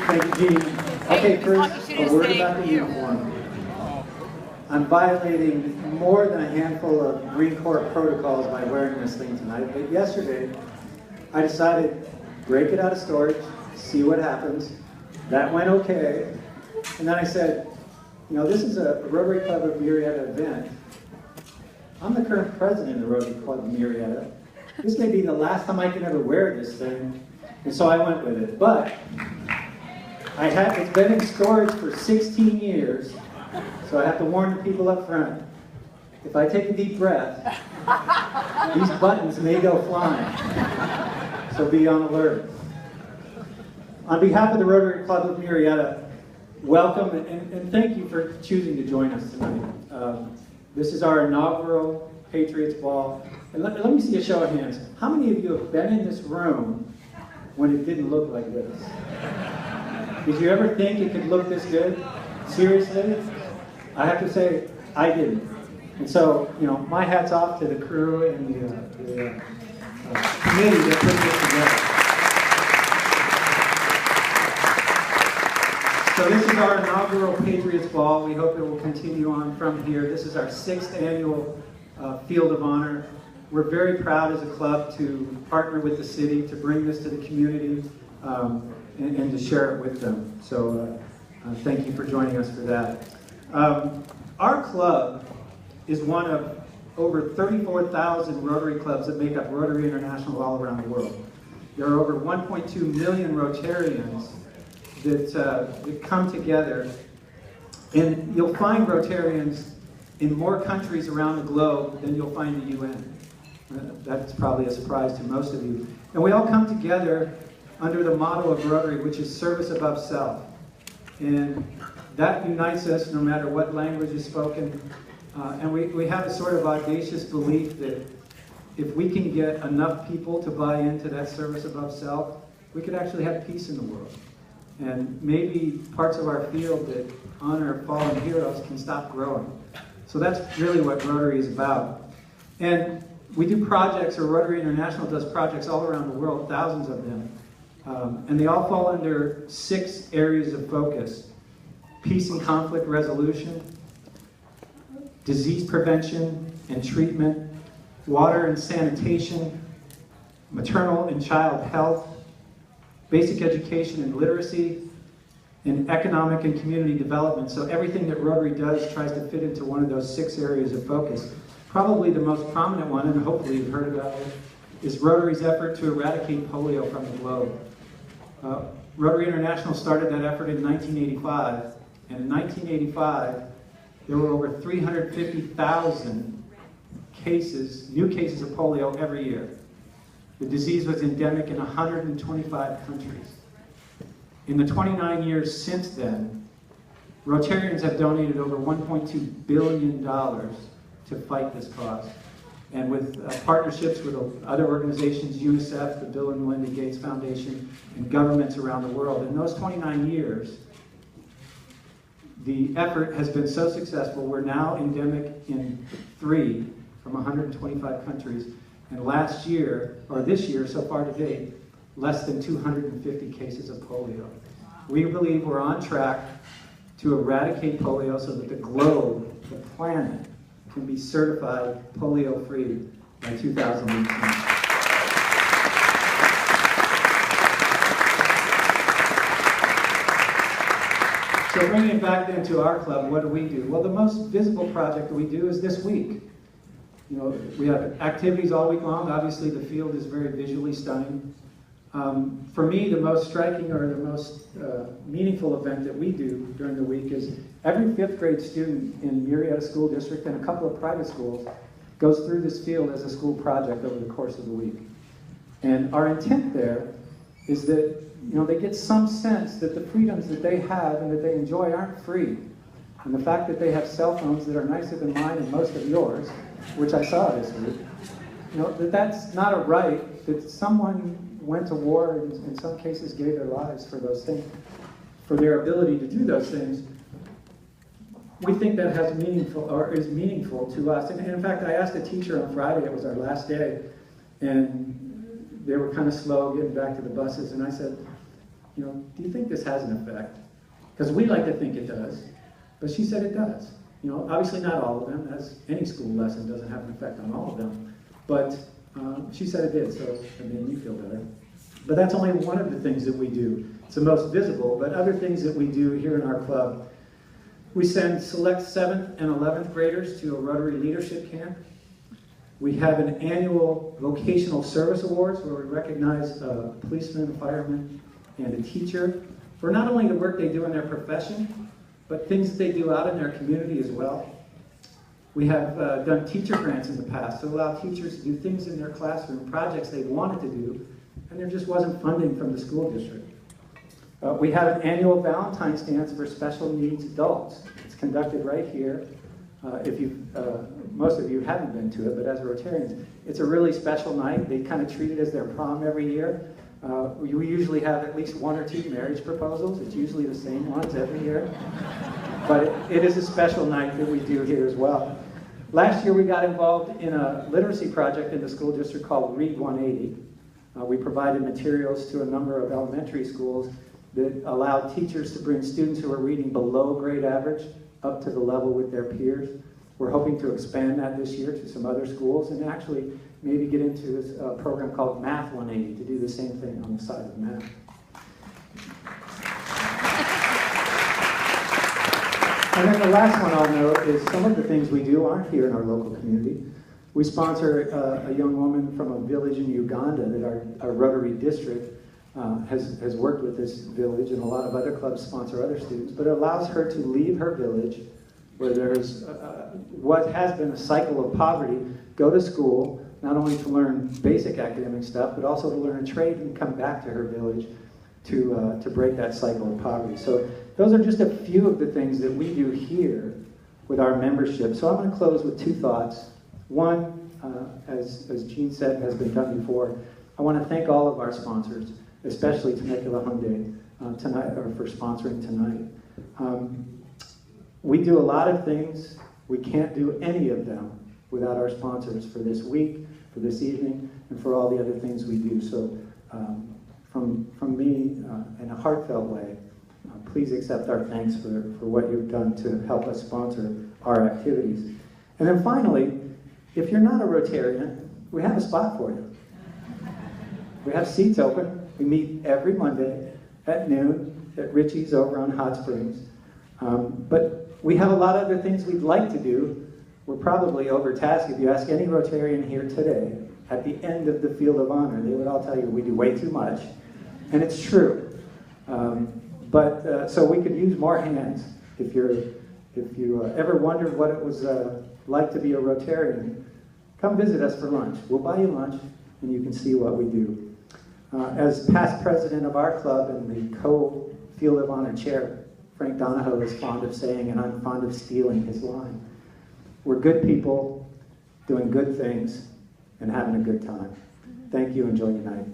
Thank you, Gene. Okay, first, a word about the uniform. I'm violating more than a handful of Marine Corps protocols by wearing this thing tonight, but yesterday I decided break it out of storage, see what happens. That went okay, and then I said, you know, this is a Rotary Club of Murrieta event. I'm the current president of the Rotary Club of Murrieta. This may be the last time I can ever wear this thing, and so I went with it. But it's been in storage for 16 years, so I have to warn the people up front. If I take a deep breath, these buttons may go flying, so be on alert. On behalf of the Rotary Club of Murrieta, welcome and thank you for choosing to join us tonight. This is our inaugural Patriots Ball. And let me see a show of hands. How many of you have been in this room when it didn't look like this? Did you ever think it could look this good? Seriously? I have to say, I didn't. And so, you know, my hat's off to the crew and the committee that put this together. So this is our inaugural Patriots Ball. We hope it will continue on from here. This is our 6th annual Field of Honor. We're very proud as a club to partner with the city to bring this to the community and to share it with them. So thank you for joining us for that. Our club is one of over 34,000 Rotary clubs that make up Rotary International all around the world. There are over 1.2 million Rotarians that come together, and you'll find Rotarians in more countries around the globe than you'll find the UN. That's probably a surprise to most of you. And we all come together under the motto of Rotary, which is service above self. And that unites us no matter what language is spoken. And we have a sort of audacious belief that if we can get enough people to buy into that service above self, we could actually have peace in the world. And maybe parts of our field that honor fallen heroes can stop growing. So that's really what Rotary is about. And we do projects, or Rotary International does projects all around the world, thousands of them. And they all fall under 6 areas of focus: peace and conflict resolution, disease prevention and treatment, water and sanitation, maternal and child health, basic education and literacy, and economic and community development. So everything that Rotary does tries to fit into one of those 6 areas of focus. Probably the most prominent one, and hopefully you've heard about it, is Rotary's effort to eradicate polio from the globe. Rotary International started that effort in 1985, and in 1985, there were over 350,000 cases, new cases of polio every year. The disease was endemic in 125 countries. In the 29 years since then, Rotarians have donated over $1.2 billion to fight this cause. And with partnerships with other organizations, UNICEF, the Bill and Melinda Gates Foundation, and governments around the world. In those 29 years, the effort has been so successful, we're now endemic in 3 from 125 countries. And last year, or this year, so far to date, less than 250 cases of polio. We believe we're on track to eradicate polio so that the globe, the planet, can be certified polio-free by 2018. So bringing it back then to our club, what do we do? Well, the most visible project that we do is this week. You know, we have activities all week long. Obviously, the field is very visually stunning. For me, the most striking or the most meaningful event that we do during the week is every 5th grade student in Murrieta School District and a couple of private schools goes through this field as a school project over the course of the week. And our intent there is that, you know, they get some sense that the freedoms that they have and that they enjoy aren't free. And the fact that they have cell phones that are nicer than mine and most of yours, which I saw this week, you know, that's not a right, that someone went to war and in some cases gave their lives for those things, for their ability to do those things. We think that has meaningful, or is meaningful to us. And in fact, I asked a teacher on Friday, it was our last day, and they were kind of slow getting back to the buses, and I said, you know, do you think this has an effect? Because we like to think it does, but she said it does. You know, obviously not all of them, as any school lesson doesn't have an effect on all of them, but she said it did, so it made me feel better. But that's only one of the things that we do. It's the most visible, but other things that we do here in our club. We send select 7th and 11th graders to a Rotary Leadership Camp. We have an annual Vocational Service Awards where we recognize a policeman, a fireman, and a teacher for not only the work they do in their profession, but things that they do out in their community as well. We have done teacher grants in the past to allow teachers to do things in their classroom, projects they wanted to do, and there just wasn't funding from the school district. We have an annual Valentine's dance for special needs adults. It's conducted right here. Most of you haven't been to it, but as Rotarians, it's a really special night. They kind of treat it as their prom every year. We usually have at least 1 or 2 marriage proposals. It's usually the same ones every year. But it is a special night that we do here as well. Last year we got involved in a literacy project in the school district called Read 180. We provided materials to a number of elementary schools that allowed teachers to bring students who are reading below grade average up to the level with their peers. We're hoping to expand that this year to some other schools and actually maybe get into a program called Math 180 to do the same thing on the side of math. And then the last one I'll note is some of the things we do aren't here in our local community. We sponsor a young woman from a village in Uganda that our Rotary district has worked with this village, and a lot of other clubs sponsor other students, but it allows her to leave her village where there's what has been a cycle of poverty, go to school, not only to learn basic academic stuff, but also to learn a trade and come back to her village to break that cycle of poverty. So those are just a few of the things that we do here with our membership. So I'm going to close with 2 thoughts. One, as Jean said, has been done before, I want to thank all of our sponsors, especially Temecula Hyundai tonight, or for sponsoring tonight. We do a lot of things. We can't do any of them without our sponsors for this week, for this evening, and for all the other things we do. So from me, in a heartfelt way, please accept our thanks for what you've done to help us sponsor our activities. And then finally, if you're not a Rotarian, we have a spot for you. We have seats open. We meet every Monday at noon at Richie's over on Hot Springs. But we have a lot of other things we'd like to do. We're probably overtasked. If you ask any Rotarian here today, at the end of the Field of Honor, they would all tell you we do way too much. And it's true. So we could use more hands. If you ever wondered what it was like to be a Rotarian, come visit us for lunch. We'll buy you lunch, and you can see what we do. As past president of our club and the co-Field of Honor chair, Frank Donahoe is fond of saying, and I'm fond of stealing his line, we're good people doing good things and having a good time. Thank you. Enjoy your night.